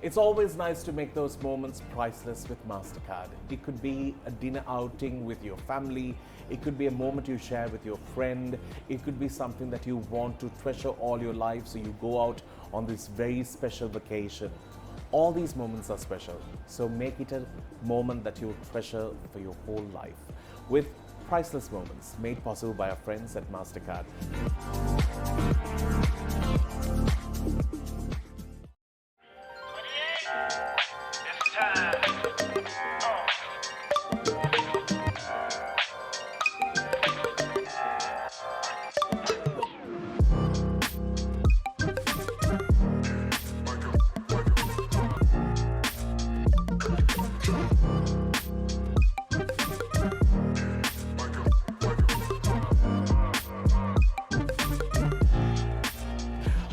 It's always nice to make those moments priceless with MasterCard. It could be a dinner outing with your family. It could be a moment you share with your friend. It could be something that you want to treasure all your life, so you go out on this very special vacation. All these moments are special, so make it a moment that you'll treasure for your whole life with priceless moments made possible by our friends at MasterCard.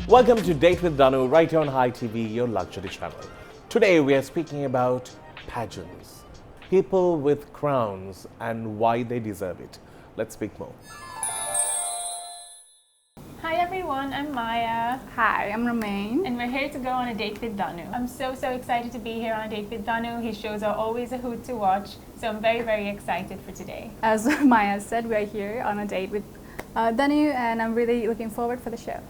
Welcome to Date with Danu, right here on Hi TV, your luxury channel. Today we are speaking about pageants, people with crowns and why they deserve it. Let's speak more. Hi everyone, I'm Maya. Hi, I'm Romane. And we're here to go on a date with Danu. I'm so excited to be here on a date with Danu. His shows are always a hoot to watch, so I'm very excited for today. As Maya said, we're here on a date with Danu, and I'm really looking forward for the show.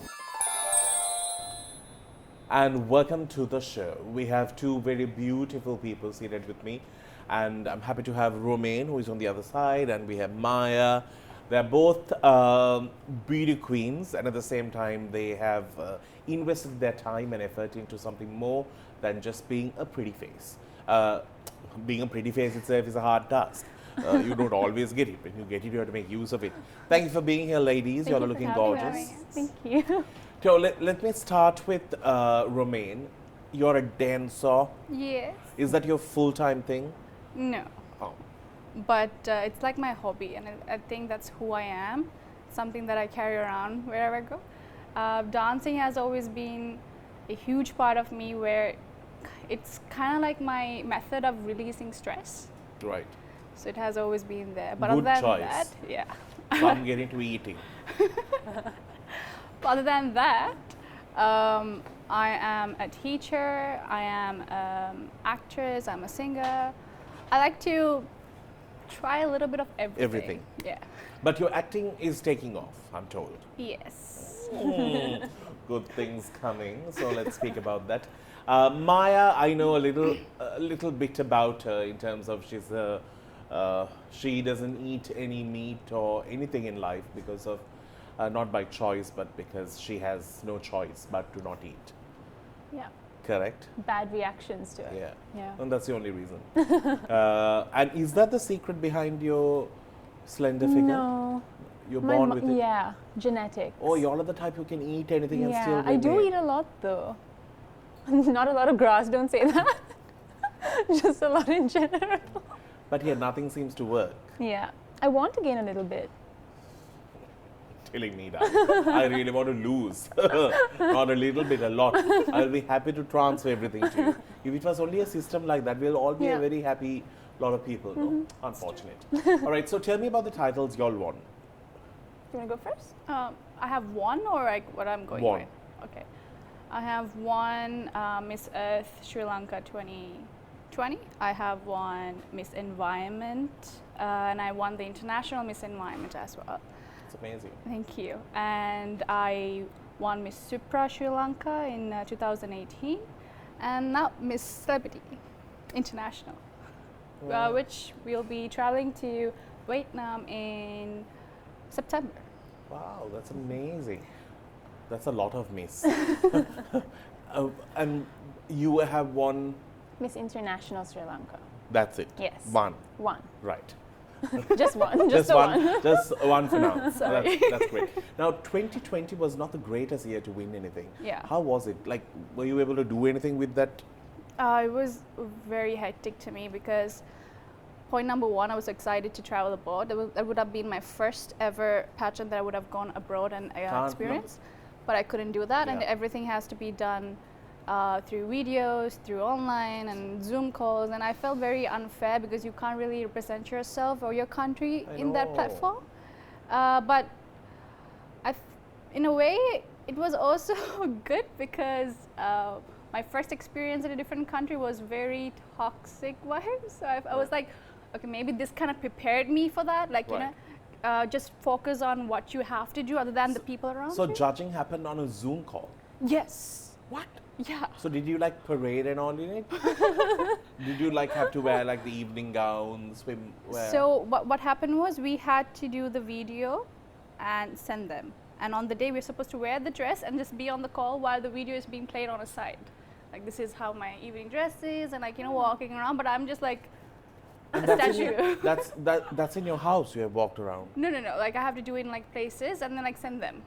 And welcome to the show. We have two very beautiful people seated with me, and I'm happy to have Romane, who is on the other side, and we have Maya. They're both beauty queens, and at the same time they have invested their time and effort into something more than just being a pretty face. Being a pretty face itself is a hard task. You don't always get it. When you get it, you have to make use of it. Thank you for being here, ladies. You're looking gorgeous. Thank you. So let me start with Romane. You're a dancer. Yes. Is that your full-time thing? No. Oh. But it's like my hobby, and I think that's who I am. Something that I carry around wherever I go. Dancing has always been a huge part of me, where it's kind of like my method of releasing stress. Right. So it has always been there. But Good other than choice. that, yeah. So I'm getting to eating. Other than that, I am a teacher, I am an actress, I'm a singer. I like to try a little bit of everything. Everything. Yeah. But your acting is taking off, I'm told. Yes. Good things coming. So let's speak about that. Maya, I know a little bit about her in terms of she doesn't eat any meat or anything in life because of not by choice, but because she has no choice but to not eat. Yeah. Correct? Bad reactions to it. Yeah. Yeah. And that's the only reason. And is that the secret behind your slender figure? No. You're born with it? Yeah, genetics. Oh, y'all are the type who can eat anything and still I do remain. eat a lot though. Not a lot of grass, don't say that. Just a lot in general. But yeah, nothing seems to work. Yeah. I want to gain a little bit. Telling me that. I really want to lose. Not a little bit, a lot. I'll be happy to transfer everything to you. If it was only a system like that, we'll all be a very happy lot of people. No? Unfortunate. All right, so tell me about the titles y'all won. You want to go first? I have one, or like what I'm going One. with? Okay. I have won Miss Earth Sri Lanka 2020. I have won Miss Environment, and I won the International Miss Environment as well. It's amazing. Thank you. And I won Miss Supra Sri Lanka in 2018, and now Miss Celebrity International, which we'll be traveling to Vietnam in September. Wow, that's amazing. That's a lot of miss. And you have won. Miss International Sri Lanka. That's it. Yes. One. One. Right. Just one. Just the one. Just one for now. Sorry. That's great. Now, 2020 was not the greatest year to win anything. Yeah. How was it? Like, were you able to do anything with that? It was very hectic to me because point number one, I was excited to travel abroad. That would have been my first ever pageant that I would have gone abroad and experienced, but I couldn't do that, and everything has to be done through videos, through online and Zoom calls, and I felt very unfair because you can't really represent yourself or your country in that platform. But in a way, it was also good because my first experience in a different country was very toxic vibes. So I was like, okay, maybe this kind of prepared me for that. Like, Right. you know, just focus on what you have to do other than the people around So you. judging happened on a Zoom call. Yes. What? Yeah. So did you like parade and all in it? Did you like have to wear like the evening gown, swimwear? So what happened was we had to do the video and send them. And on the day we're supposed to wear the dress and just be on the call while the video is being played on a side. Like, this is how my evening dress is, and like, you know, walking around, but I'm just like And a that's in statue. your, that's in your house. You have walked around. No. Like, I have to do it in like places and then like send them.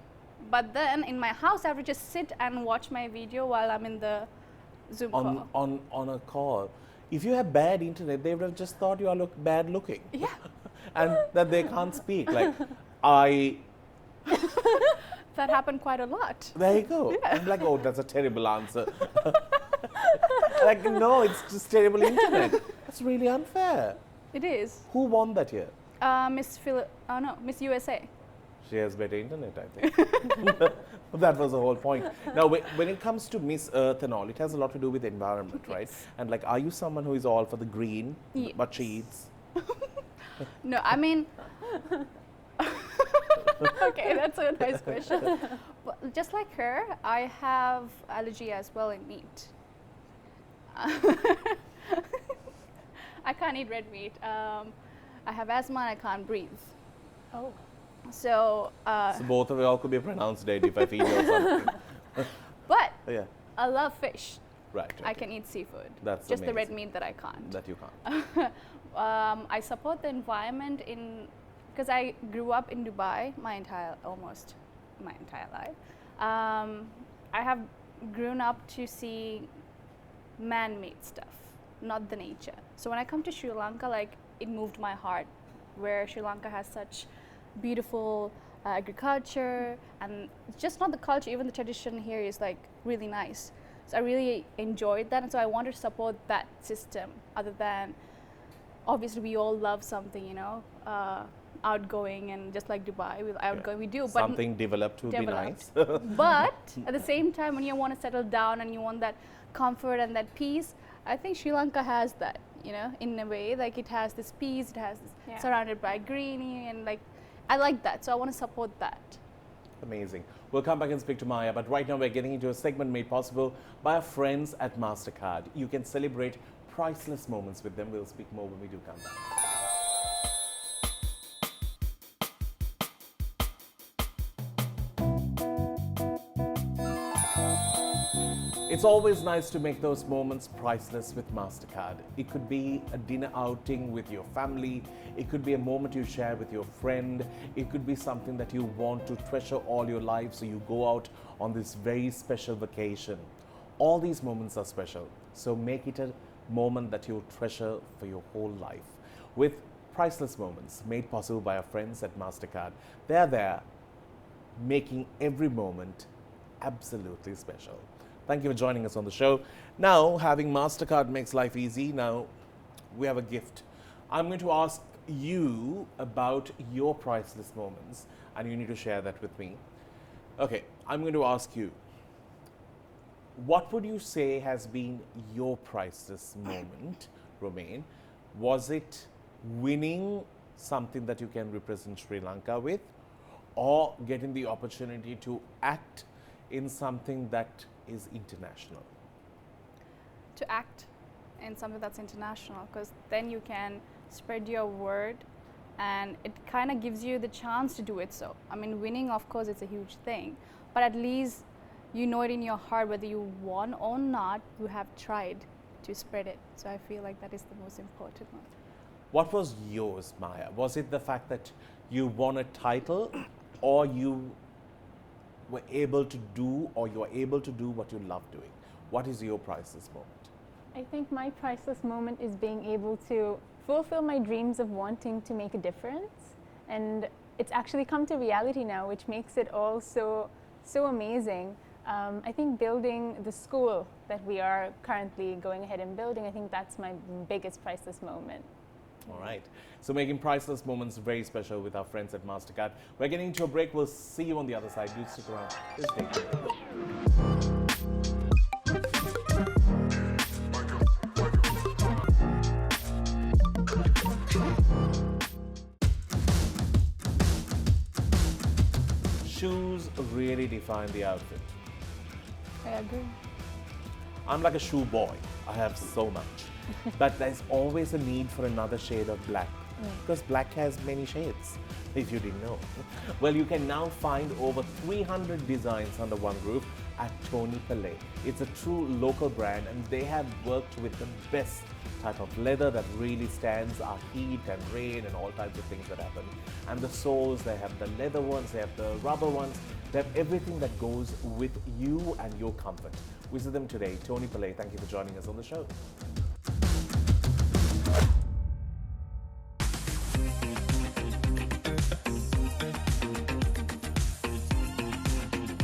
But then in my house, I have to just sit and watch my video while I'm in the Zoom call. On a call. If you have bad internet, they would have just thought you are bad looking. Yeah. And that they can't speak. Like, That happened quite a lot. there you go. Yeah. I'm like, oh, that's a terrible answer. Like, no, it's just terrible internet. That's really unfair. It is. Who won that year? Miss USA. She has better internet, I think. That was the whole point. Now, when it comes to Miss Earth and all, it has a lot to do with environment, right? Yes. And like, are you someone who is all for the green, Yes. but she eats? No, I mean, okay, that's a nice question. But just like her, I have allergy as well in meat. I can't eat red meat. I have asthma and I can't breathe. Oh. So, So both of you all could be pronounced dead if I feed you or something. but Yeah, I love fish. right. I can eat seafood. That's just the red amazing. meat that I can't. That you can't. I support the environment because I grew up in Dubai almost my entire life. I have grown up to see man-made stuff, not the nature. So when I come to Sri Lanka, like, it moved my heart, where Sri Lanka has such beautiful agriculture, and just not the culture, even the tradition here is like really nice. So I really enjoyed that, and so I want to support that system. Other than, obviously, we all love something, you know, outgoing, and just like Dubai, we do. But Something developed would be nice. but at the same time, when you want to settle down and you want that comfort and that peace, I think Sri Lanka has that, you know, in a way. Like, it has this peace, it has this surrounded by greenery, and like, I like that. So I want to support that. Amazing. We'll come back and speak to Maya, but right now we're getting into a segment made possible by our friends at MasterCard. You can celebrate priceless moments with them. We'll speak more when we do come back. It's always nice to make those moments priceless with MasterCard. It could be a dinner outing with your family. It could be a moment you share with your friend. It could be something that you want to treasure all your life, so you go out on this very special vacation. All these moments are special, so make it a moment that you'll treasure for your whole life. With priceless moments made possible by our friends at MasterCard, they're there making every moment absolutely special. Thank you for joining us on the show. Now, having MasterCard makes life easy. Now, we have a gift. I'm going to ask you about your priceless moments, and you need to share that with me. Okay, I'm going to ask you, what would you say has been your priceless moment, Romane? Was it winning something that you can represent Sri Lanka with, or getting the opportunity to act in something that is international? To act in something that's international, because then you can spread your word, and it kind of gives you the chance to do it. So, I mean, winning, of course, it's a huge thing, but at least you know it in your heart, whether you won or not, you have tried to spread it. So I feel like that is the most important one. What was yours, Maya? Was it the fact that you won a title, or you were able to do, or you are able to do what you love doing? What is your priceless moment? I think my priceless moment is being able to fulfill my dreams of wanting to make a difference. And it's actually come to reality now, which makes it all so amazing. I think building the school that we are currently going ahead and building, I think that's my biggest priceless moment. All right. So making priceless moments very special with our friends at MasterCard. We're getting into a break. We'll see you on the other side. Do stick around. Just take it. really define the outfit. I agree. I'm like a shoe boy. I have so much. But there's always a need for another shade of black. Because black has many shades, if you didn't know. Well, you can now find over 300 designs under one roof at Tony Palais. It's a true local brand, and they have worked with the best type of leather that really stands our heat and rain and all types of things that happen. And the soles, they have the leather ones, they have the rubber ones, they have everything that goes with you and your comfort. Visit them today. Tony Palais, thank you for joining us on the show.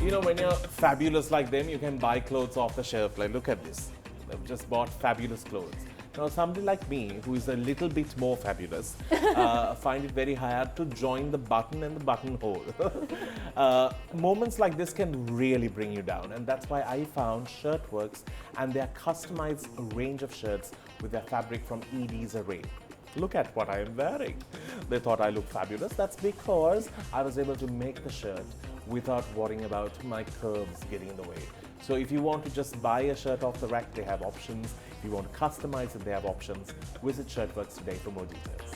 You know, when you're fabulous like them, you can buy clothes off the shelf. Like, look at this. They've just bought fabulous clothes. Now, somebody like me, who is a little bit more fabulous, find it very hard to join the button and the buttonhole. Moments like this can really bring you down, and that's why I found Shirtworks and their customized range of shirts with their fabric from ED's array. Look at what I am wearing. They thought I looked fabulous. That's because I was able to make the shirt without worrying about my curves getting in the way. So if you want to just buy a shirt off the rack, they have options. If you want to customize it, they have options. Visit Shirtworks today for more details.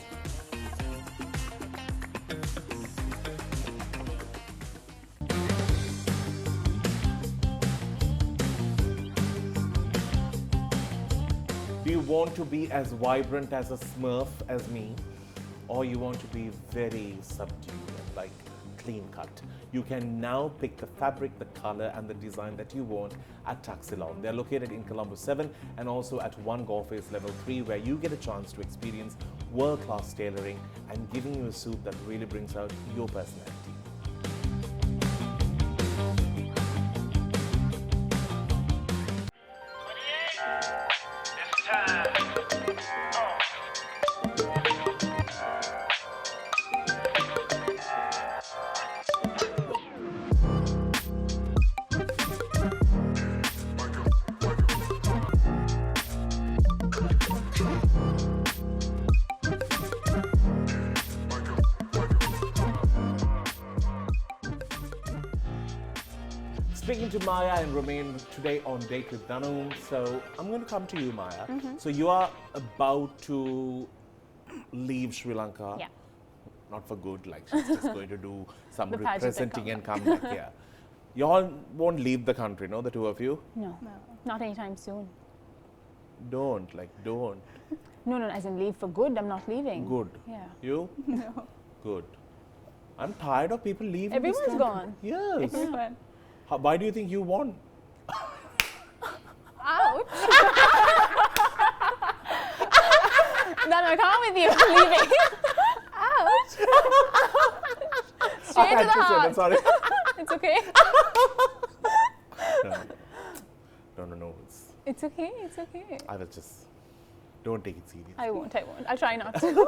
Do you want to be as vibrant as a Smurf as me? Or you want to be very subdued, like clean cut? You can now pick the fabric, the color, and the design that you want at Taxilon. They're located in Colombo 7 and also at 1 Golf Face Level 3, where you get a chance to experience world-class tailoring and giving you a suit that really brings out your personality. Speaking to Maya and Romane today on Date with DANU. So I'm going to come to you, Maya. So you are about to leave Sri Lanka. Yeah. Not for good, like she's just going to do some The pageant representing and and come back. Yeah. You all won't leave the country, no? The two of you? No, not anytime soon. Don't. No, as in leave for good. I'm not leaving. Good. Yeah. You? No. Good. I'm tired of people leaving this Everyone's country. gone. Yes. Everyone. Why do you think you won? Ouch. No, I can't with you. I'm leaving. Ouch. Straight to the I had to say heart. that, sorry. It's okay. No. It's okay. It's okay. I was just, don't take it seriously. I won't. I'll try not to.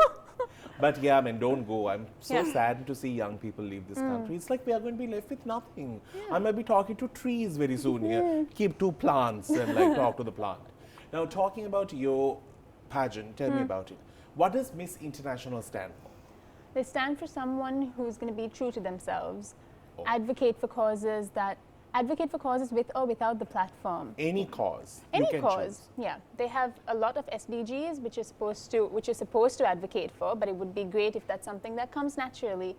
But yeah, I mean, don't go. I'm so Yeah. sad to see young people leave this country. It's like we are going to be left with nothing. I might be talking to trees very soon here. Keep 2 plants and like talk to the plant. Now, talking about your pageant, tell me about it. What does Miss International stand for? They stand for someone who's going to be true to themselves, Oh. advocate for causes with or without the platform. Any cause. Any you can cause, choose. yeah. They have a lot of SDGs which you're supposed to advocate for, but it would be great if that's something that comes naturally.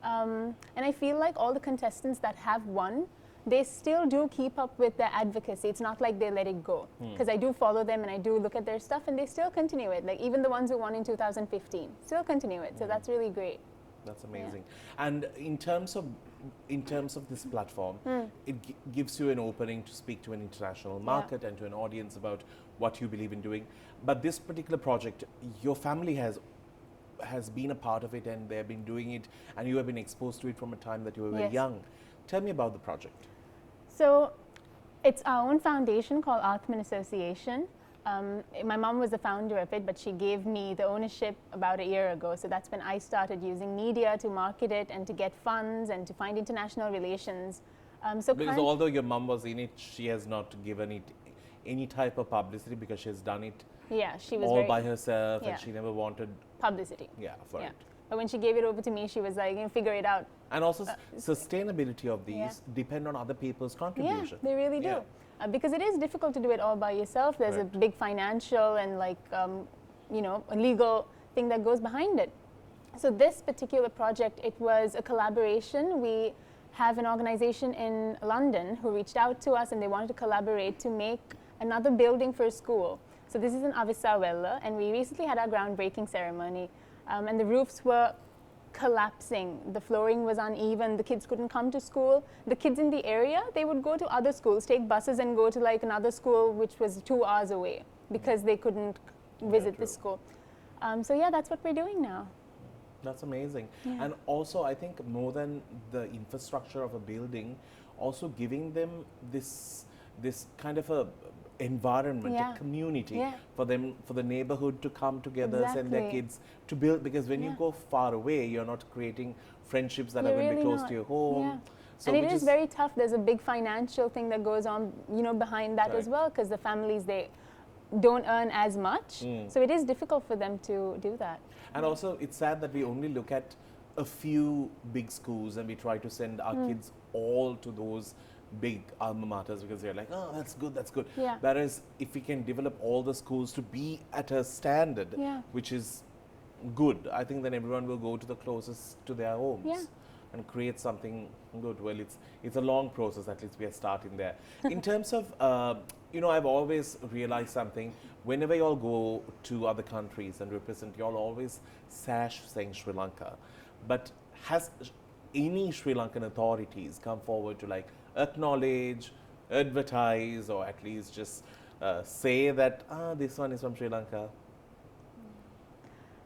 And I feel like all the contestants that have won, they still do keep up with their advocacy. It's not like they let it go. Because I do follow them and I do look at their stuff and they still continue it. Like even the ones who won in 2015, still continue it. So that's really great. That's amazing. And in terms of this platform, it gives you an opening to speak to an international market and to an audience about what you believe in doing. But this particular project, your family has been a part of it and they've been doing it, and you have been exposed to it from a time that you were very Yes. young. Tell me about the project. So it's our own foundation called Atman Association. My mom was the founder of it, but she gave me the ownership about a year ago. So that's when I started using media to market it and to get funds and to find international relations. Because although your mom was in it, she has not given it any type of publicity because she has done it yeah, she was all very by herself yeah. and she never wanted publicity. for Yeah. it. But when she gave it over to me, she was like, figure it out. And also sustainability of these depend on other people's contribution. Yeah, they really do. Because it is difficult to do it all by yourself. There's a big financial and a legal thing that goes behind it. So this particular project, it was a collaboration. We have an organization in London who reached out to us and they wanted to collaborate to make another building for a school. So this is in Avisawella, and we recently had our groundbreaking ceremony. And the roofs were collapsing. The flooring was uneven. The kids couldn't come to school. The kids in the area, they would go to other schools, take buses and go to like another school which was 2 hours away because they couldn't visit the school. So yeah, that's what we're doing now. That's amazing. Yeah. And also, I think more than the infrastructure of a building, also giving them this kind of a environment, a community for them, for the neighborhood to come together, send their kids to build, because when you go far away, you're not creating friendships that are going to be close to your home. Yeah. So and it is very tough. There's a big financial thing that goes on, behind that as well, because the families, they don't earn as much. So it is difficult for them to do that. And also, it's sad that we only look at a few big schools and we try to send our kids all to those big alma maters because they're like, oh, that's good, that's good. Yeah. Whereas if we can develop all the schools to be at a standard, which is good, I think then everyone will go to the closest to their homes and create something good. Well, it's a long process, at least we are starting there. In terms of, I've always realized something. Whenever y'all go to other countries and represent, y'all always sash saying Sri Lanka. But has any Sri Lankan authorities come forward to like acknowledge, advertise, or at least just say that this one is from Sri Lanka?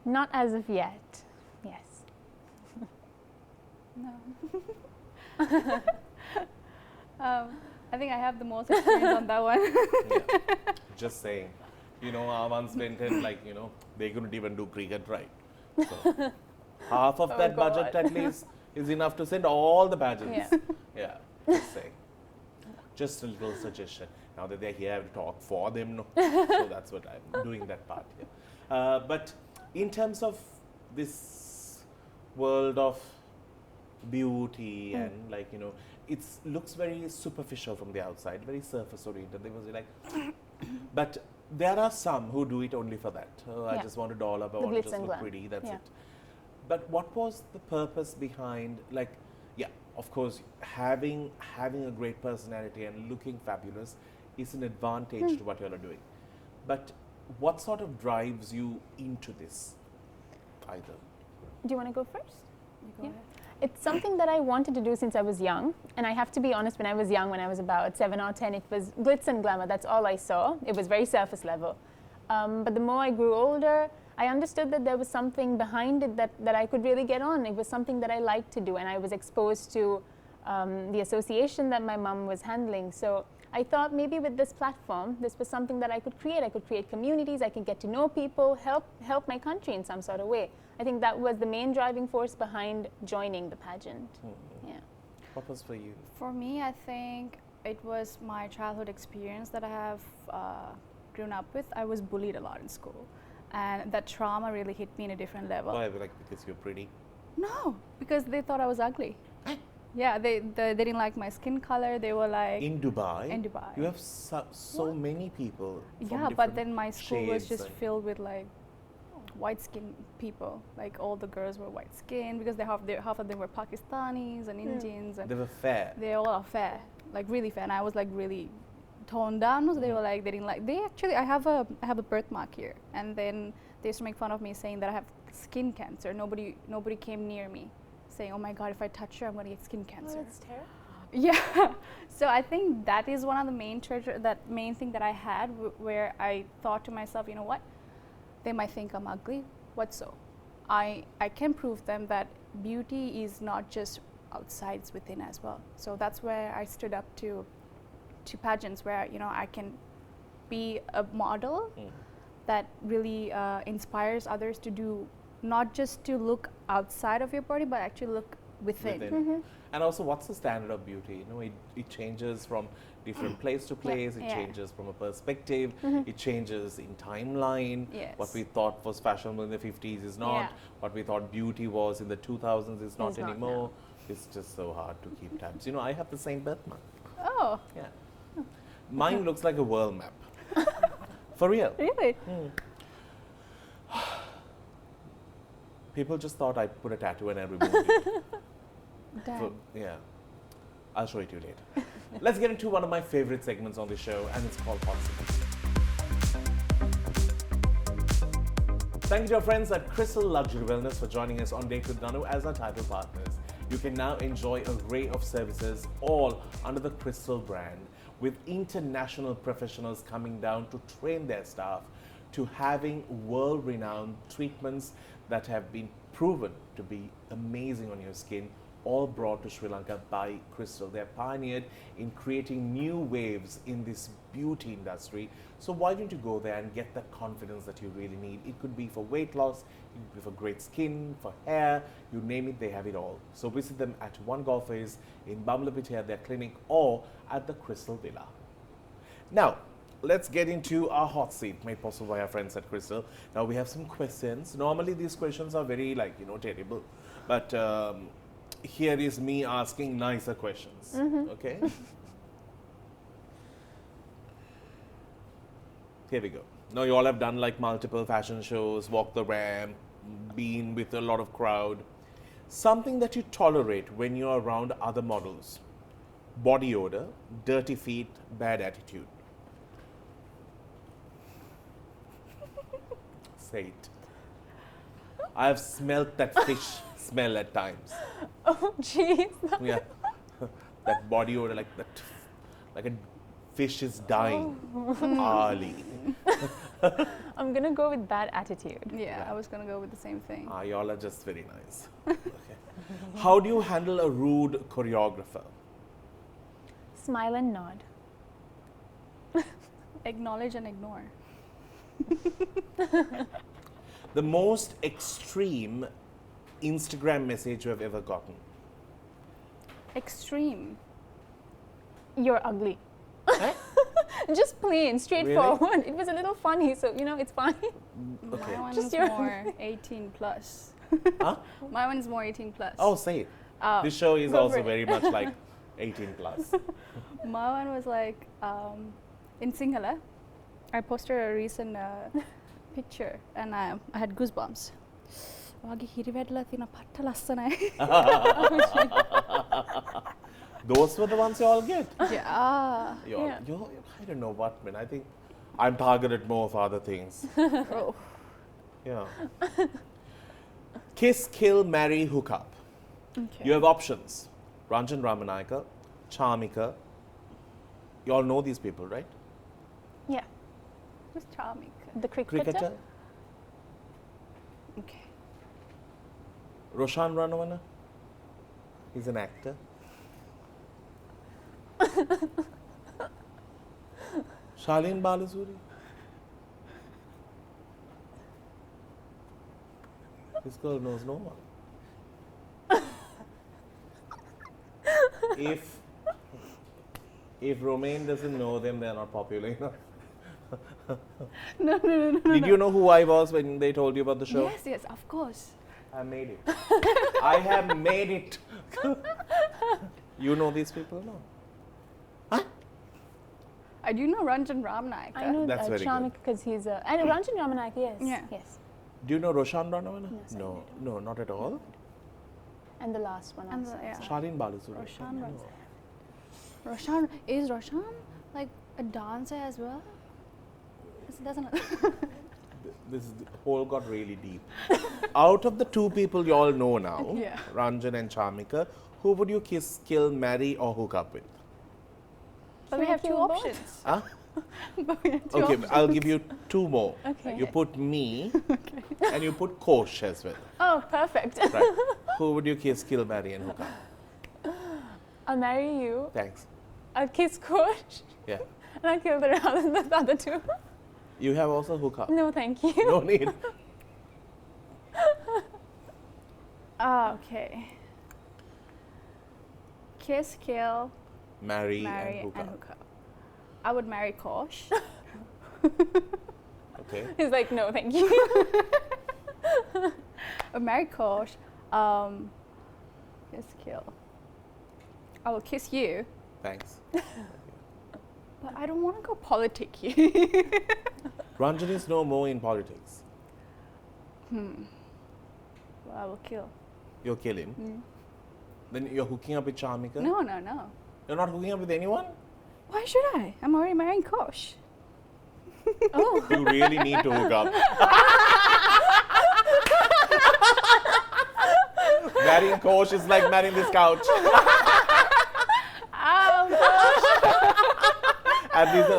Not as of yet. Yes. No. I think I have the most experience on that one. Just saying. I once went and they couldn't even do cricket right. So half of that budget at least is enough to send all the pageants. Just saying. Just a little suggestion. Now that they're here, I have to talk for them. No. So that's what I'm doing, that part here. But in terms of this world of beauty and it looks very superficial from the outside, very surface oriented. They was like, but there are some who do it only for that. I just want to doll up, I want to just look pretty, that's it. But what was the purpose behind, of course, having a great personality and looking fabulous is an advantage to what you are doing. But what sort of drives you into this either? Do you want to go first? You go ahead. It's something that I wanted to do since I was young. And I have to be honest, when I was young, when I was about 7 or 10, it was glitz and glamour. That's all I saw. It was very surface level. But the more I grew older, I understood that there was something behind it that I could really get on. It was something that I liked to do. And I was exposed to the association that my mom was handling. So I thought maybe with this platform, this was something that I could create. I could create communities. I could get to know people, help my country in some sort of way. I think that was the main driving force behind joining the pageant. Yeah. What was for you? For me, I think it was my childhood experience that I have grown up with. I was bullied a lot in school, and that trauma really hit me in a different level. Why? Because you're pretty? No, because they thought I was ugly. Yeah, they didn't like my skin color. They were like... In Dubai? In Dubai. You have so many people from but then my school was just and filled with white skinned people. Like all the girls were white skinned because half of them were Pakistanis and Indians. And they were fair. They all are fair, like really fair. And I was like really toned down. So they were like, they didn't like, I have a birthmark here. And then they used to make fun of me saying that I have skin cancer. Nobody came near me, saying, oh my God, if I touch her, I'm going to get skin cancer. Oh, that's terrible. Yeah. So I think that is one of the main thing that I had where I thought to myself, you know what? They might think I'm ugly. What so? I can prove them that beauty is not just outside, it's within as well. So that's where I stood up to pageants where, I can be a model that really inspires others to do, not just to look outside of your body, but actually look within. And also, what's the standard of beauty? You know, it changes from different place to place. It Yeah. changes from a perspective. It changes in timeline. Yes. What we thought was fashionable in the 50s is not. Yeah. What we thought beauty was in the 2000s is not Is not anymore. It's just so hard to keep tabs. You know, I have the same birthmark. Oh, Yeah. Mine looks like a world map. For real. really? People just thought I put a tattoo and I removed it. Damn. Yeah. I'll show it to you later. Let's get into one of my favorite segments on the show, and it's called Hot Seats. Thank you to our friends at Crystal Luxury Wellness for joining us on Date with DANU as our title partners. You can now enjoy an array of services all under the Crystal brand, with international professionals coming down to train their staff, to having world-renowned treatments that have been proven to be amazing on your skin, all brought to Sri Lanka by Crystal. They're pioneered in creating new waves in this beauty industry. So why don't you go there and get that confidence that you really need? It could be for weight loss, it could be for great skin, for hair, you name it, they have it all. So visit them at One Golf Face in Bamlapiti at their clinic or at the Crystal Villa. Now, let's get into our hot seat made possible by our friends at Crystal. Now we have some questions. Normally these questions are very terrible, but here is me asking nicer questions. Okay. Here we go. Now you all have done like multiple fashion shows, walked the ramp, been with a lot of crowd. Something that you tolerate when you're around other models. Body odor, dirty feet, bad attitude. Say it. I have smelt that fish smell at times. Oh, jeez. Yeah. That body odor, like a fish is dying. Ali. I'm gonna go with bad attitude. Yeah, I was gonna go with the same thing. Y'all are just very nice. Okay. How do you handle a rude choreographer? Smile and nod. Acknowledge and ignore. The most extreme Instagram message you have ever gotten? Extreme. You're ugly. Eh? Just plain, straightforward. It was a little funny, so it's fine. Okay. My one Just is your- more 18 plus. Huh? My one is more 18 plus. Oh, say it. Oh, This show is go also for it. very much like 18 plus. my one was like in Sinhala. I posted a recent picture and I had goosebumps. වගේ හිරි වැටලා තියෙන පට්ට ලස්සනයි. Those were the ones you all get. Yeah. I don't know what, man. I think I'm targeted more for other things. Oh. Yeah. Kiss, kill, marry, hook up. Okay. You have options. Ranjan Ramanayaka, Charmika. You all know these people, right? Yeah. Who's charming? The cricketer. Okay. Roshan Ranavana. He's an actor. Charlene Balasuri. This girl knows no one. If Romaine doesn't know them, they're not popular enough. No. Did you know who I was when they told you about the show? Yes, of course. I made it. I have made it. You know these people? No. Huh? I do know Ranjan Ramnaik. I know That's very Charmik good. because he's a. And Ranjan Ramanak, yes. Yeah. Yes. Do you know Roshan Ranavana? No, sorry, No, I no, not at all. And the last one And also. yeah. Charlene Balasuri. Roshan No. Roshan is Roshan like a dancer as well? Doesn't This whole got really deep. Out of the two people you all know now, Yeah. Ranjan and Charmika, who would you kiss, kill, marry, or hook up with? But we have two Both? options. Huh? But we have two Okay, options. I'll give you two more. Okay. You put me, and you put Kosh as well. Oh, perfect. Right. Who would you kiss, kill, marry, and hook up? I'll marry you. Thanks. I'll kiss Coach. Yeah. And I'll kill the other two. You have also hook up. No, thank you. No need. Ah, okay. Kiss, kill, Marry, marry, and and hook hook up. I would marry Kosh. Okay. He's like, no, thank you. I would marry Kosh. Kiss, kill. I will kiss you, Thanks. but I don't want to go politic you. Ranjan is no more in politics. Well, I will kill. You'll kill him. Then you're hooking up with Charmika? No, no, no. You're not hooking up with anyone? Why should I? I'm already marrying Kosh. Oh, You really need to hook up. Marrying Kosh is like marrying this couch. At least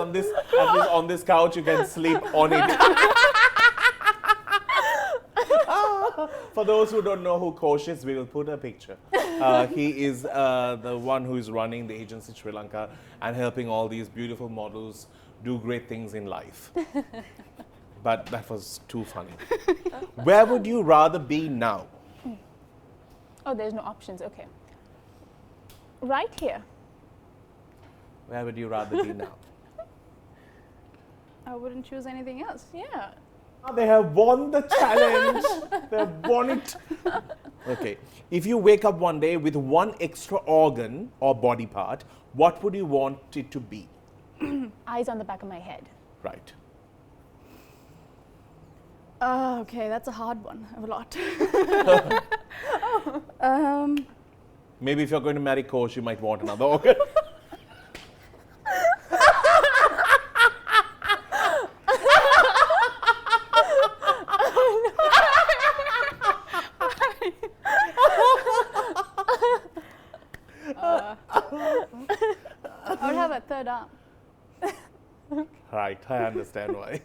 on this couch you can sleep on it. For those who don't know who Kosh is, we will put a picture. He is the one who is running the agency Sri Lanka and helping all these beautiful models do great things in life. But that was too funny. Where would you rather be now? oh, there's no options. Okay. Right here. Where would you rather be now? I wouldn't choose anything else. Yeah. They have won the challenge. They have won it. Okay. If you wake up one day with one extra organ or body part, what would you want it to be? Eyes on the back of my head. Right. Okay, that's a hard one. I have a lot. Maybe if you're going to marry Kosh, you might want another organ. I would have a third arm. Right, I understand why.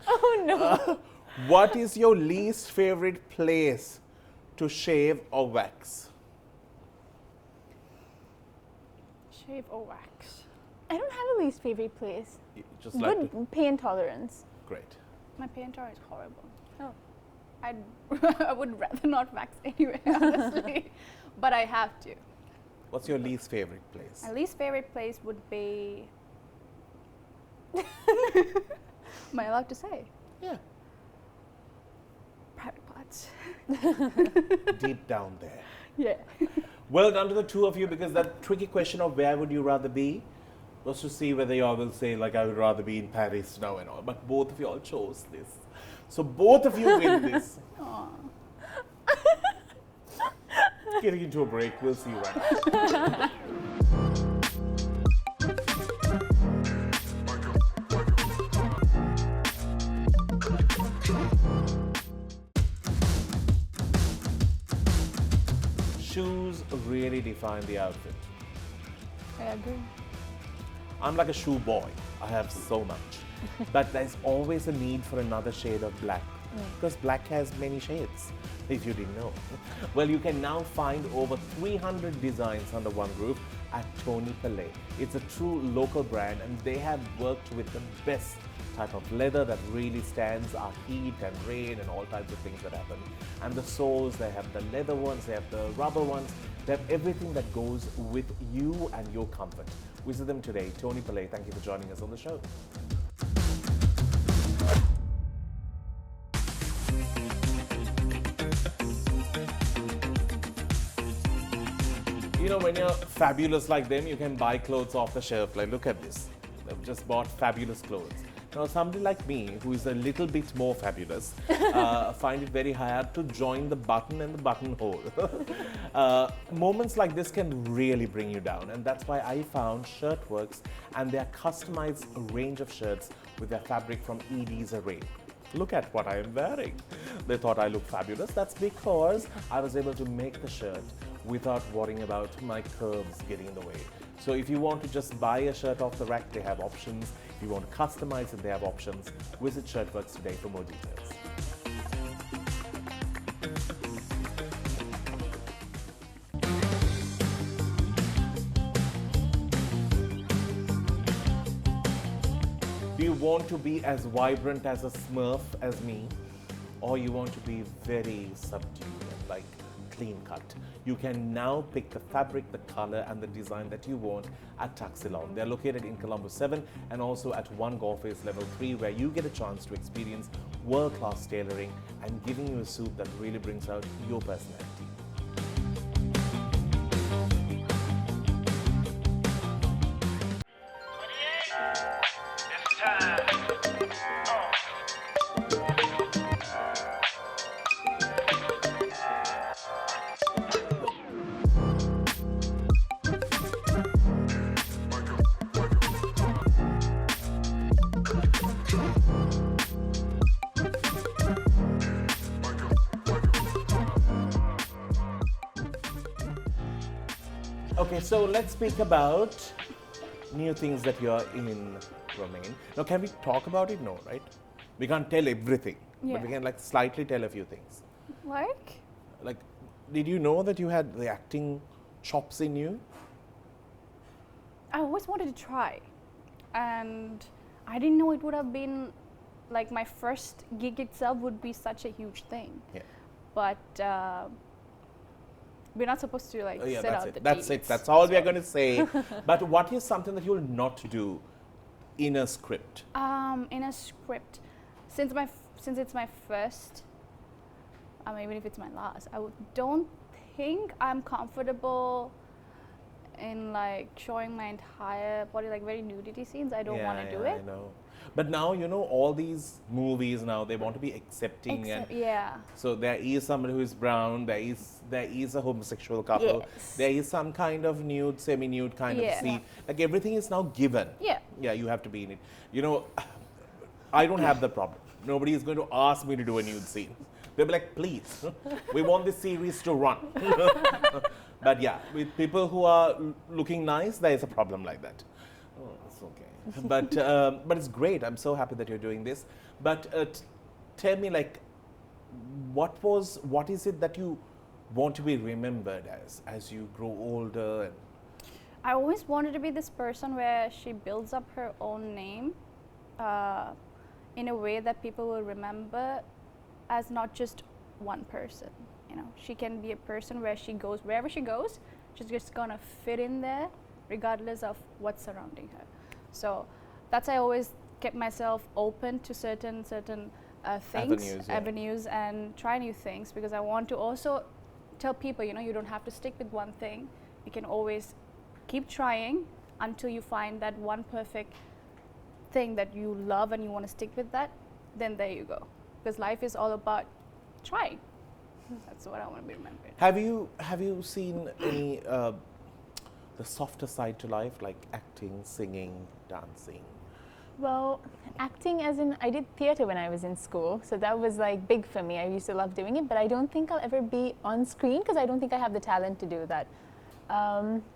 Oh no. What is your least favorite place to shave or wax? Shave or wax? I don't have a least favorite place. You just like to, Good pain tolerance. great. My painter is horrible. Oh. I would rather not wax anyway, honestly. But I have to. What's your least favorite place? My least favorite place would be. Am I allowed to say? Yeah. Private parts. Deep down there. Yeah. Well done to the two of you, because that tricky question of where would you rather be was to see whether you all will say like I would rather be in Paris now and all. But both of you all chose this. So both of you win this. Aw. Getting into a break. We'll see you right now. Shoes really define the outfit. I agree. I'm like a shoe boy. I have so much. But there's always a need for another shade of black. Because black has many shades, if you didn't know. Well, you can now find over 300 designs under one roof at Tony Palais. It's a true local brand, and they have worked with the best type of leather that really stands our heat and rain and all types of things that happen. And the soles, they have the leather ones, they have the rubber ones, they have everything that goes with you and your comfort. Visit them today. Tony Palais, thank you for joining us on the show. You know, when you're fabulous like them, you can buy clothes off the shelf. Like, look at this. They've just bought fabulous clothes. Now, somebody like me, who is a little bit more fabulous, find it very hard to join the button and the buttonhole. Moments like this can really bring you down, and that's why I found Shirtworks and their customized range of shirts with their fabric from ED's array. Look at what I am wearing. They thought I looked fabulous. That's because I was able to make the shirt without worrying about my curves getting in the way. So if you want to just buy a shirt off the rack, they have options. If you want to customize it, they have options. Visit Shirtworks today for more details. Do you want to be as vibrant as a Smurf as me? Or you want to be very subdued and like clean cut. You can now pick the fabric, the color, and the design that you want at Taxilon. They're located in Colombo 7 and also at 1 Golf Face Level 3, where you get a chance to experience world-class tailoring and giving you a suit that really brings out your personality. It's time. Okay, so let's speak about new things that you're in, Romane. Now, can we talk about it? No, right? We can't tell everything, but we Yeah. can like slightly tell a few things. Like? Like, did you know that you had the acting chops in you? I always wanted to try, and I didn't know it would have been like my first gig itself would be such a huge thing. Yeah. But we're not supposed to like Oh, yeah, set that's out it. the That's it. dates. That's all we are going to say. But what is something that you will not do in a script? In a script, since it's my first, even if it's my last, don't think I'm comfortable in like showing my entire body, like very nudity scenes. I don't want to do it. I know. But now, you know, all these movies now, they want to be accepting. Yeah. So there is somebody who is brown, there is a homosexual couple, Yes. there is some kind of nude, semi-nude kind of Yeah. scene. Like everything is now given. Yeah. Yeah, you have to be in it. You know, I don't have the problem. Nobody is going to ask me to do a nude scene. They'll be like, please, we want this series to run. But yeah, with people who are looking nice, there is a problem like that. Oh, it's okay. But it's great. I'm so happy that you're doing this. But tell me, like, what is it that you want to be remembered as you grow older? And I always wanted to be this person where she builds up her own name in a way that people will remember as not just one person. You know, she can be a person where she goes, wherever she goes, she's just gonna fit in there regardless of what's surrounding her. So that's why I always kept myself open to certain things, avenues, and try new things, because I want to also tell people, you know, you don't have to stick with one thing. You can always keep trying until you find that one perfect thing that you love and you want to stick with that. Then there you go, because life is all about trying. That's what I want to be remembered. have you seen any the softer side to life, like acting, singing, dancing? Well, acting as in, I did theatre when I was in school, so that was like big for me. I used to love doing it, but I don't think I'll ever be on screen because I don't think I have the talent to do that.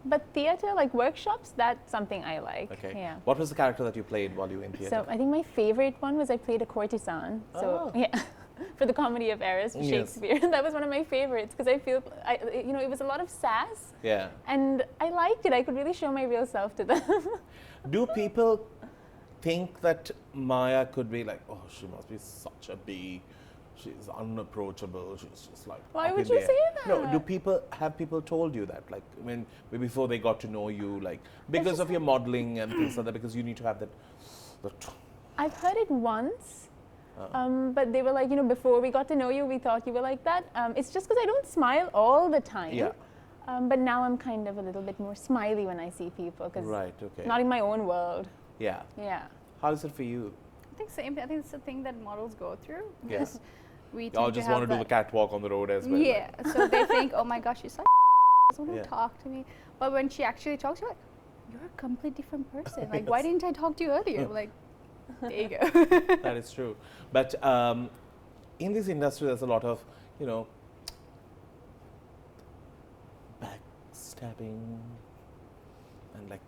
But theatre, like workshops, that's something I like. Okay. Yeah. What was the character that you played while you were in theatre? So I think my favorite one was I played a courtesan. So Oh. yeah, for the Comedy of Errors, for Yes. Shakespeare. That was one of my favorites because I feel, it was a lot of sass, Yeah. and I liked it. I could really show my real self to them. Do people think that Maya could be like, oh, she must be such a bee, she's unapproachable, she's just like. Why up would in you the say air. No, that? have people told you that, like when before they got to know you, like because of your modeling and things like that, because you need to have that. I've heard it once, but they were like, before we got to know you, we thought you were like that. It's just because I don't smile all the time. Yeah. But now I'm kind of a little bit more smiley when I see people, because Right. Okay. not in my own world. Yeah. Yeah. How is it for you? I think same. I think it's the thing that models go through. Yeah. Because we Y'all tend just to want have to do the that- catwalk on the road as well. Yeah. So they think, oh my gosh, she's like, doesn't want Yeah. to talk to me. But when she actually talks, you're like, you're a completely different person. Like, why Yes. didn't I talk to you earlier? I'm like, there you go. That is true. But in this industry, there's a lot of, backstabbing and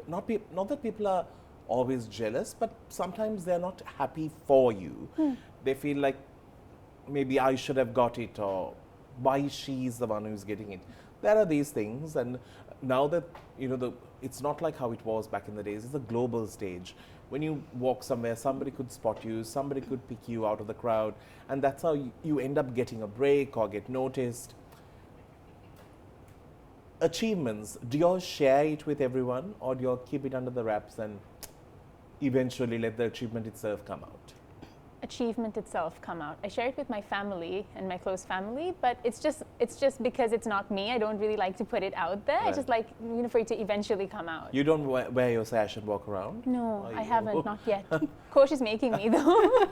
not that people are always jealous, but sometimes they're not happy for you. They feel like maybe I should have got it, or why she's the one who's getting it. There are these things, and now that it's not like how it was back in the days. It's a global stage. When you walk somewhere, somebody could spot you, somebody could pick you out of the crowd, and that's how you end up getting a break or get noticed. achievements, do you all share it with everyone, or do you all keep it under the wraps and eventually let the achievement itself come out? Achievement itself come out. I share it with my family and my close family, but it's just because it's not me. I don't really like to put it out there. Right. I just like for it to eventually come out. You don't wear your sash and walk around? No, Or I you- haven't, not yet. Coach is making me though.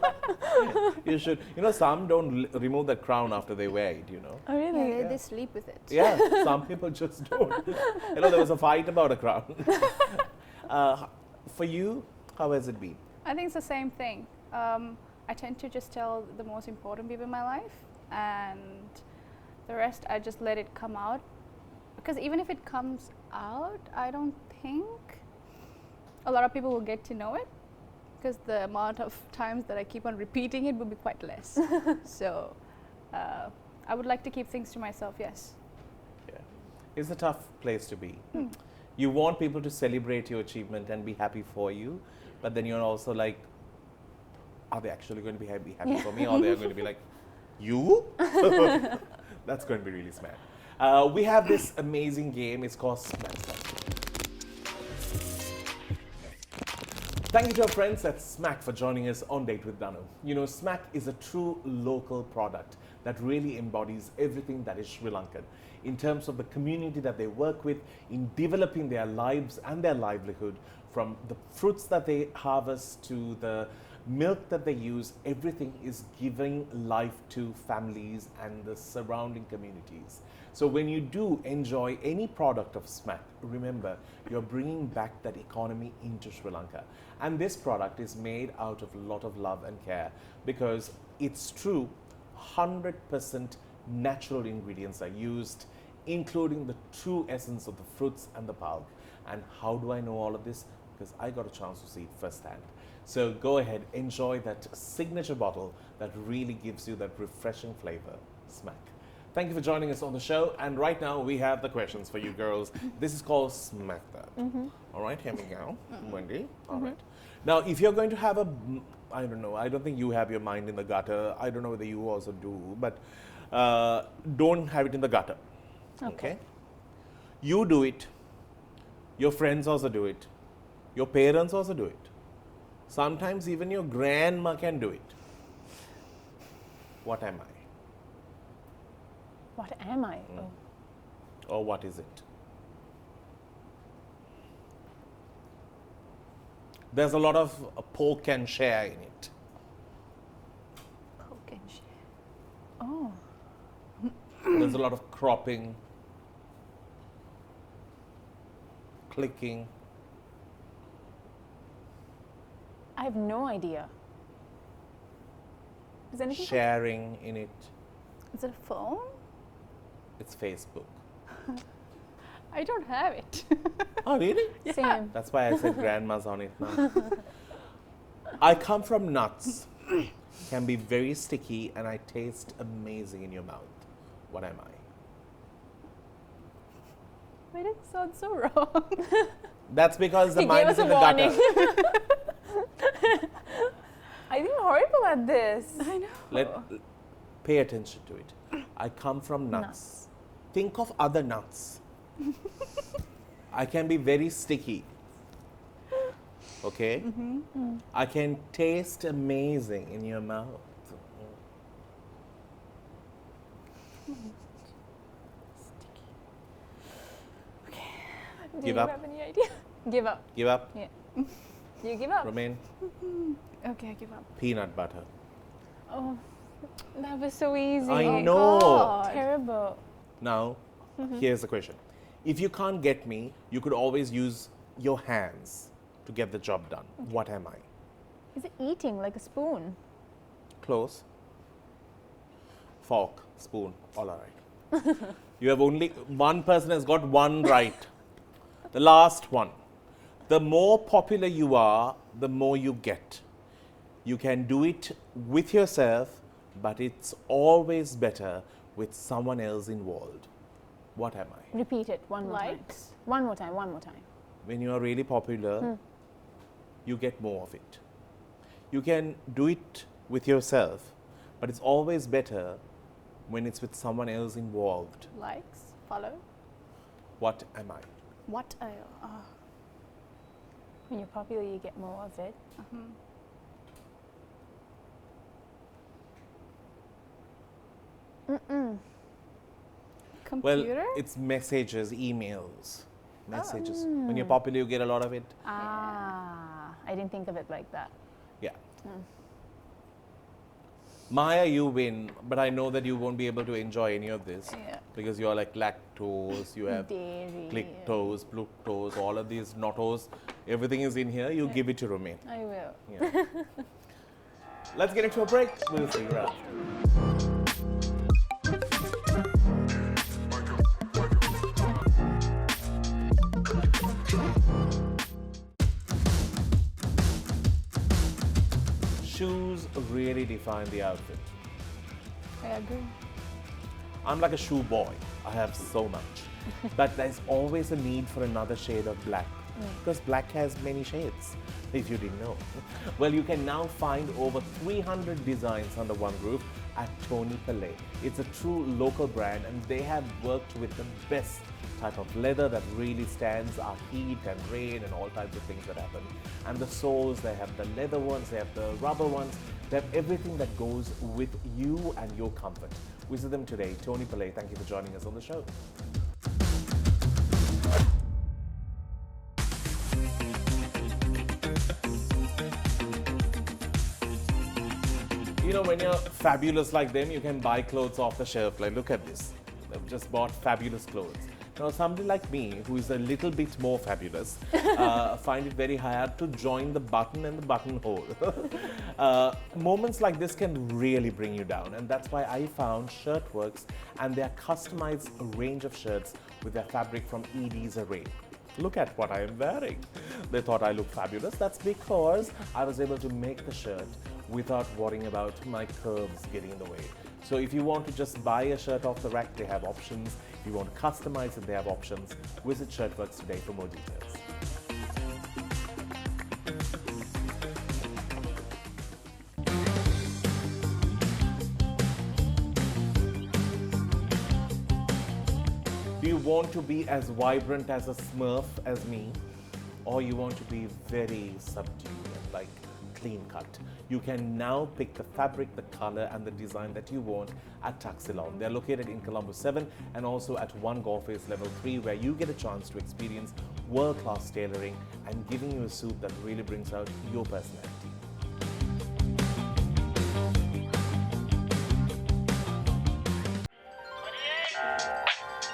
You should. You know, some don't remove the crown after they wear it, you know. Oh Yeah, really? they sleep with it. Yeah, some people just don't. You know, there was a fight about a crown. For you, how has it been? I think it's the same thing. I tend to just tell the most important people in my life, and the rest I just let it come out. Because even if it comes out, I don't think a lot of people will get to know it, because the amount of times that I keep on repeating it will be quite less. So I would like to keep things to myself, yes. Yeah. It's a tough place to be. You want people to celebrate your achievement and be happy for you, but then you're also like, are they actually going to be happy for me, or they're going to be like, you? That's going to be really smart. We have this amazing game. It's called Smack. Thank you to our friends at Smack for joining us on Date with DANU. You know, Smack is a true local product that really embodies everything that is Sri Lankan in terms of the community that they work with, in developing their lives and their livelihood, from the fruits that they harvest to the milk that they use. Everything is giving life to families and the surrounding communities. So when you do enjoy any product of Smack, remember, you're bringing back that economy into Sri Lanka. And this product is made out of a lot of love and care, because it's true, 100% natural ingredients are used, including the true essence of the fruits and the pulp. And how do I know all of this? Because I got a chance to see it firsthand. So go ahead, enjoy that signature bottle that really gives you that refreshing flavor, Smack. Thank you for joining us on the show. And right now we have the questions for you girls. This is called Smack That. All right, here we go. Wendy. All right. Now, if you're going to have a, I don't know, I don't think you have your mind in the gutter. I don't know whether you also do, but don't have it in the gutter. Okay? You do it. Your friends also do it. Your parents also do it. Sometimes even your grandma can do it. What am I? What am I? Oh. Or what is it? There's a lot of pork and share in it. Poke and share. Oh. There's a lot of cropping, clicking. I have no idea. Is anything? Sharing in it. Is it a phone? It's Facebook. I don't have it. Oh, really? Same. That's why I said grandma's on it now. I come from nuts. Can be very sticky and I taste amazing in your mouth. What am I? Why did it sound so wrong? That's because the He mind gave is us in a the warning. gutter. I think I'm horrible at this. I know. Pay attention to it. I come from nuts. Think of other nuts. I can be very sticky. Okay? I can taste amazing in your mouth. Do Give you up. have any idea? Give up. Give up. Yeah. You give up. Romaine, Okay, I give up. peanut butter. Oh, that was so easy. I know. God. Terrible. Now, here's the question. If you can't get me, you could always use your hands to get the job done. What am I? Is it eating like a spoon? Close. Fork, spoon, all right. You have only one person has got one right. The last one. The more popular you are, the more you get. You can do it with yourself, but it's always better with someone else involved. What am I? Repeat it one more time. Likes? One more time, one more time. When you are really popular, you get more of it. You can do it with yourself, but it's always better when it's with someone else involved. Likes? Follow? What am I? What I When you're popular, you get more of it. Computer? Well, it's messages, emails, messages. When you're popular, you get a lot of it. Ah, I didn't think of it like that. Yeah. Maya, you win, but I know that you won't be able to enjoy any of this Yeah. because you're like lactose, you have Dairy. clictose, fructose, all of these nottos. Everything is in here. You give it to Romane. I will. Yeah. Let's get into a break. We'll see you after. Shoes really define the outfit. I agree. I'm like a shoe boy. I have so much. But there's always a need for another shade of black. Because black has many shades, if you didn't know. Well, you can now find over 300 designs under one roof at Tony Palais. It's a true local brand and they have worked with the best type of leather that really stands our heat and rain and all types of things that happen. And the soles, they have the leather ones, they have the rubber ones, they have everything that goes with you and your comfort. Visit them today. Tony Palais, thank you for joining us on the show. You know, when you're fabulous like them, you can buy clothes off the shelf. Like, look at this. They've just bought fabulous clothes. Now, somebody like me, who is a little bit more fabulous, find it very hard to join the button and the buttonhole. Moments like this can really bring you down, and that's why I found Shirtworks and their customized range of shirts with their fabric from ED's array. Look at what I am wearing. They thought I looked fabulous. That's because I was able to make the shirt without worrying about my curves getting in the way. So if you want to just buy a shirt off the rack, they have options. If you want to customize it, they have options. Visit Shirtworks today for more details. Do you want to be as vibrant as a Smurf as me? Or you want to be very subdued and like clean cut? You can now pick the fabric, the color and the design that you want at Taxilon. They're located in Colombo 7 and also at 1 Golf Face Level 3 where you get a chance to experience world-class tailoring and giving you a suit that really brings out your personality.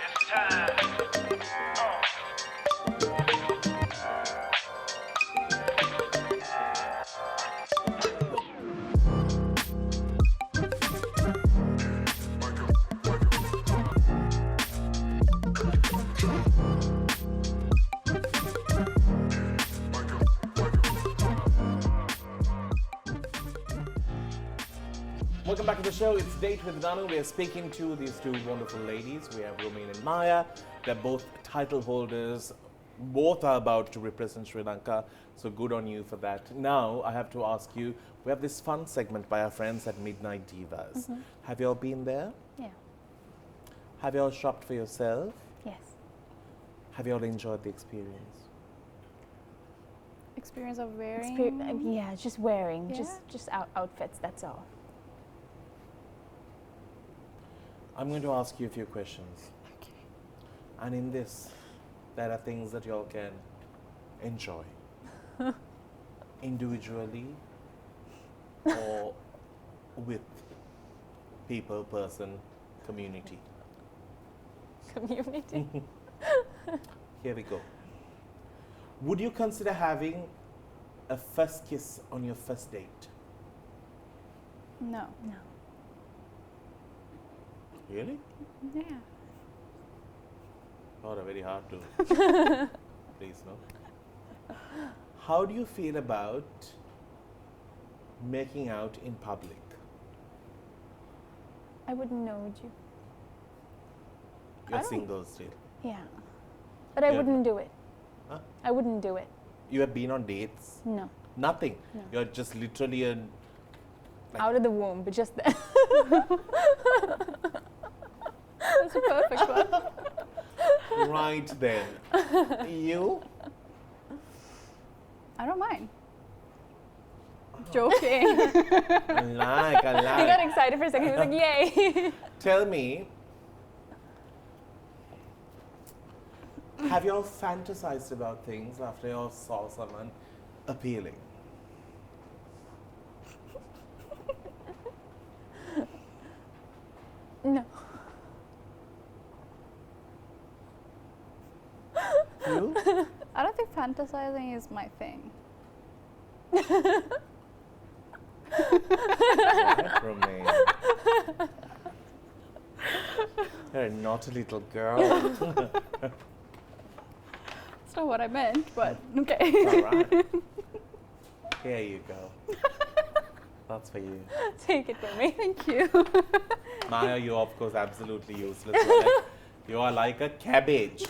It's time. Welcome back to the show. It's Date with DANU. We are speaking to these two wonderful ladies. We have Romane and Maya. They're both title holders. Both are about to represent Sri Lanka. So good on you for that. Now, I have to ask you, we have this fun segment by our friends at Midnight Divas. Have you all been there? Yeah. Have you all shopped for yourself? Yes. Have you all enjoyed the experience? Experience of wearing. Yeah, just wearing, Yeah. just outfits. That's all. I'm going to ask you a few questions. Okay. And in this, there are things that you all can enjoy. Individually or with people, person, community. Community. Here we go. Would you consider having a first kiss on your first date? No. No. Really? Yeah. Oh, very hard to. Please, no. How do you feel about making out in public? I wouldn't know, would you? You're don't- single still. Yeah. But I Yeah. wouldn't do it. Huh? I wouldn't do it. You have been on dates? No. Nothing. No. You're just literally a. Like- Out of the womb, but just that. That's a perfect one. Right then. You? I don't mind. Joking. I like. He got excited for a second. He was like, yay. Tell me, have you all fantasized about things after you all saw someone appealing? No. You? I don't think fantasizing is my thing. Right, Romaine. You're a naughty little girl. That's not what I meant, but okay. All right. Here you go. That's for you. Take it from me. Thank you. Maya, you of course absolutely useless. You are like a cabbage.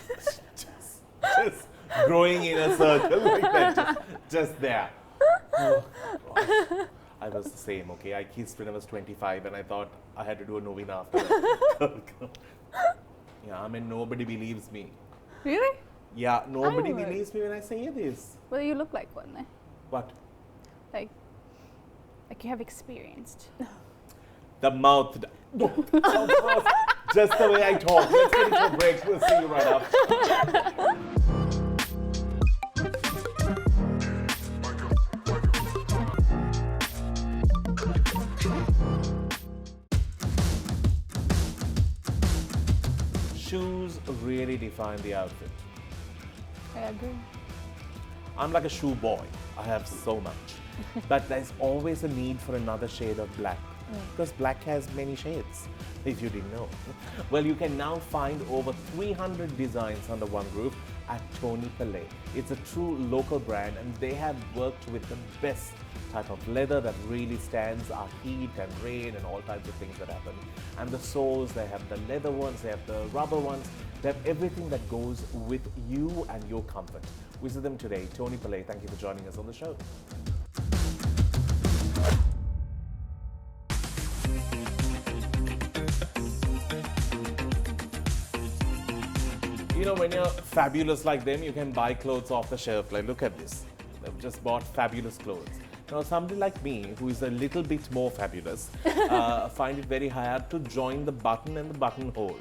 just growing in a circle like that. Just there. Oh, gosh. I was the same, okay? I kissed when I was 25 and I thought I had to do a novena after that. Yeah, I mean, nobody believes me. Really? Yeah, nobody would. believes me when I say this. Well, you look like one, eh? What? Like you have experienced. The mouth. Just the way I talk. Let's get into a break. We'll see you right after. Shoes really define the outfit. I agree. I'm like a shoe boy. I have so much. But there's always a need for another shade of black. Because black has many shades, if you didn't know. Well, you can now find over 300 designs under one roof at Tony Palais. It's a true local brand and they have worked with the best type of leather that really stands our heat and rain and all types of things that happen. And the soles, they have the leather ones, they have the rubber ones, they have everything that goes with you and your comfort. Visit them today. Tony Palais, thank you for joining us on the show. You know, when you're fabulous like them, you can buy clothes off the shelf. Like, look at this. They've just bought fabulous clothes. Now, somebody like me, who is a little bit more fabulous, find it very hard to join the button and the buttonhole.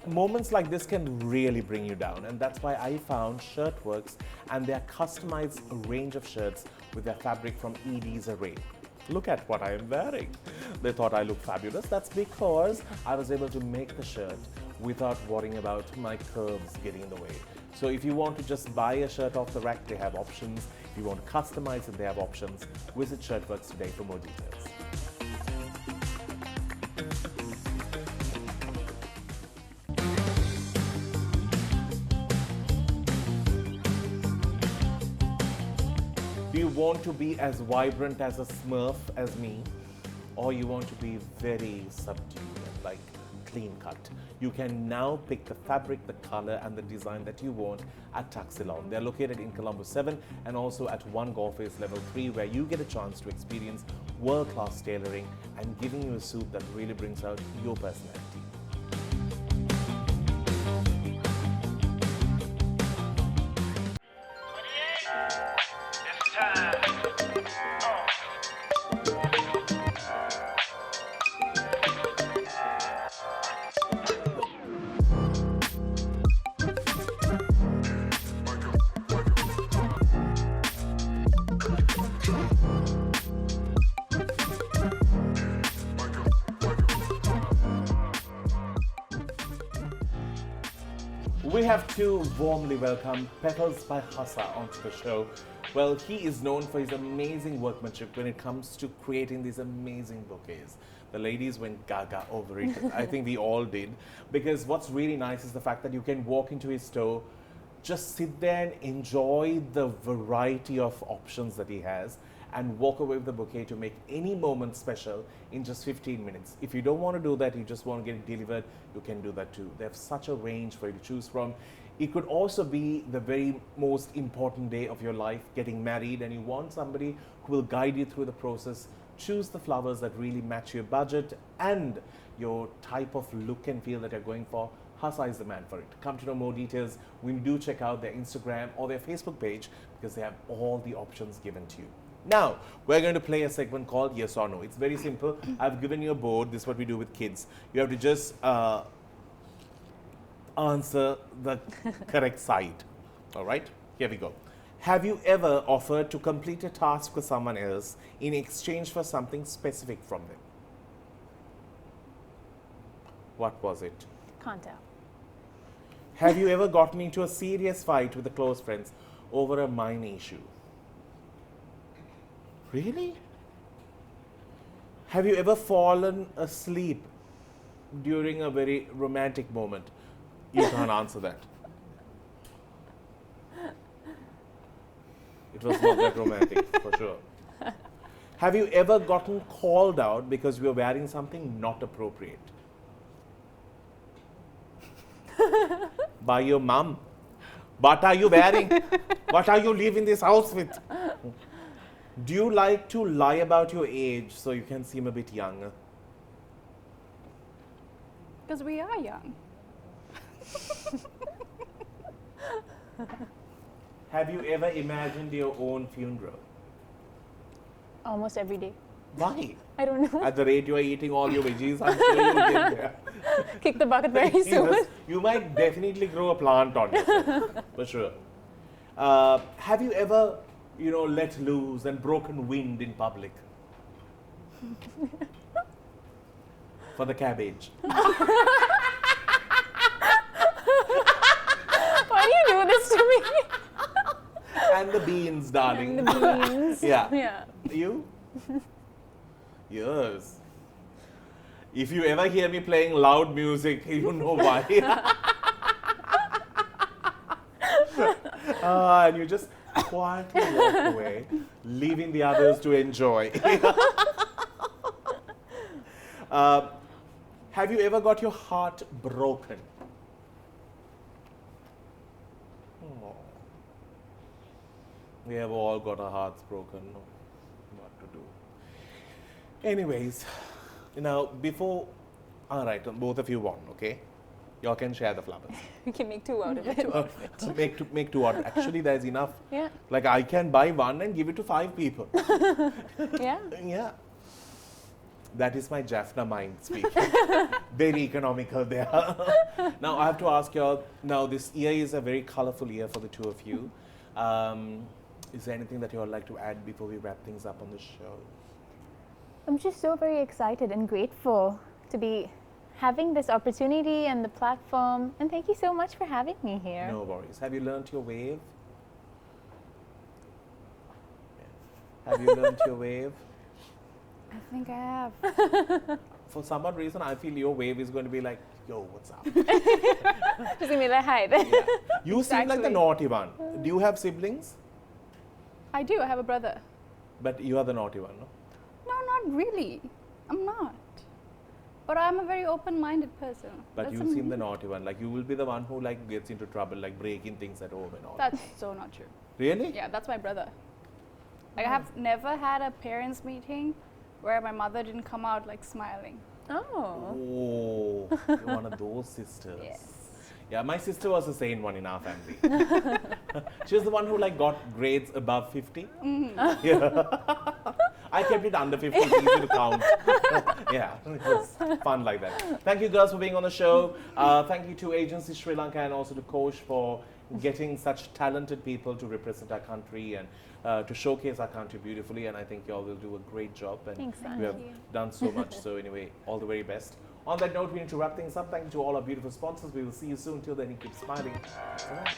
Moments like this can really bring you down, and that's why I found Shirtworks and their customized range of shirts with their fabric from ED's array. Look at what I am wearing. They thought I looked fabulous. That's because I was able to make the shirt without worrying about my curves getting in the way. So if you want to just buy a shirt off the rack, they have options. If you want to customize it, they have options. Visit Shirtworks today for more details. Do you want to be as vibrant as a Smurf as me? Or you want to be very subdued, like clean cut? You can now pick the fabric, the color and the design that you want at Tuxilon. They're located in Colombo 7 and also at 1 Golf-Face Level 3, where you get a chance to experience world-class tailoring and giving you a suit that really brings out your personality. It's time. We have to warmly welcome Petals by Hassa onto the show. Well, he is known for his amazing workmanship when it comes to creating these amazing bouquets. The ladies went gaga over it. I think we all did. Because what's really nice is the fact that you can walk into his store, just sit there and enjoy the variety of options that he has and walk away with the bouquet to make any moment special in just 15 minutes. If you don't want to do that, you just want to get it delivered, you can do that too. They have such a range for you to choose from. It could also be the very most important day of your life, getting married, and you want somebody who will guide you through the process. Choose the flowers that really match your budget and your type of look and feel that you're going for. Hasa is the man for it. Come to know more details when you do check out their Instagram or their Facebook page, because they have all the options given to you. Now, we're going to play a segment called Yes or No. It's very simple. I've given you a board. This is what we do with kids. You have to just answer the correct side. All right? Here we go. Have you ever offered to complete a task for someone else in exchange for something specific from them? What was it? Can't tell. Have you ever gotten into a serious fight with a close friends over a minor issue? Really? Have you ever fallen asleep during a very romantic moment? You can't answer that. It was not that romantic, for sure. Have you ever gotten called out because you were wearing something not appropriate? By your mum. What are you wearing? What are you leaving this house with? Do you like to lie about your age so you can seem a bit younger? Because we are young. Have you ever imagined your own funeral? Almost every day. Why? I don't know. At the rate you are eating all your veggies, I'm sure you'll get there. Kick the bucket very soon. Yes, you might definitely grow a plant on yourself, for sure. Have you ever, let loose and broken wind in public? For the cabbage. Why do you do this to me? And the beans, darling. And the beans. Yeah. Yeah. You? Yes. If you ever hear me playing loud music, you know why. And you just quietly walk away, leaving the others to enjoy. Have you ever got your heart broken? Oh. We have all got our hearts broken. What to do? Anyways, before, all right, both of you won, okay? Y'all can share the flowers. We can make two out of it. Make two out. Actually, there's enough. Yeah. Like I can buy one and give it to 5 people. Yeah. Yeah. That is my Jaffna mind speaking. Very economical there. Now I have to ask y'all. Now this year is a very colorful year for the two of you. Is there anything that you would like to add before we wrap things up on the show? I'm just so very excited and grateful to be having this opportunity and the platform. And thank you so much for having me here. No worries. Have you learnt your wave? Have you learnt your wave? I think I have. For some odd reason, I feel your wave is going to be like, yo, what's up? Just gonna be like, hi. Yeah. You seem like the Exactly. naughty one. Do you have siblings? I do. I have a brother. But you are the naughty one, no? No, not really. I'm not. But I'm a very open-minded person. But That's you seem the naughty one. Like you will be the one who gets into trouble, like breaking things at home and all. That's so not true. Really? Yeah, that's my brother. I have never had a parents' meeting where my mother didn't come out smiling. Oh. Oh, you're one of those sisters. Yes. Yeah, my sister was the same one in our family. She was the one who got grades above 50. Yeah. I kept it under 50, it's easy to count. Yeah, it was fun like that. Thank you girls for being on the show. Thank you to Agency Sri Lanka and also to Coach for getting such talented people to represent our country and to showcase our country beautifully. And I think you all will do a great job. And Thanks, you have done so much. So anyway, all the very best. On that note, we need to wrap things up. Thank you to all our beautiful sponsors. We will see you soon. Till then, you keep smiling. Bye.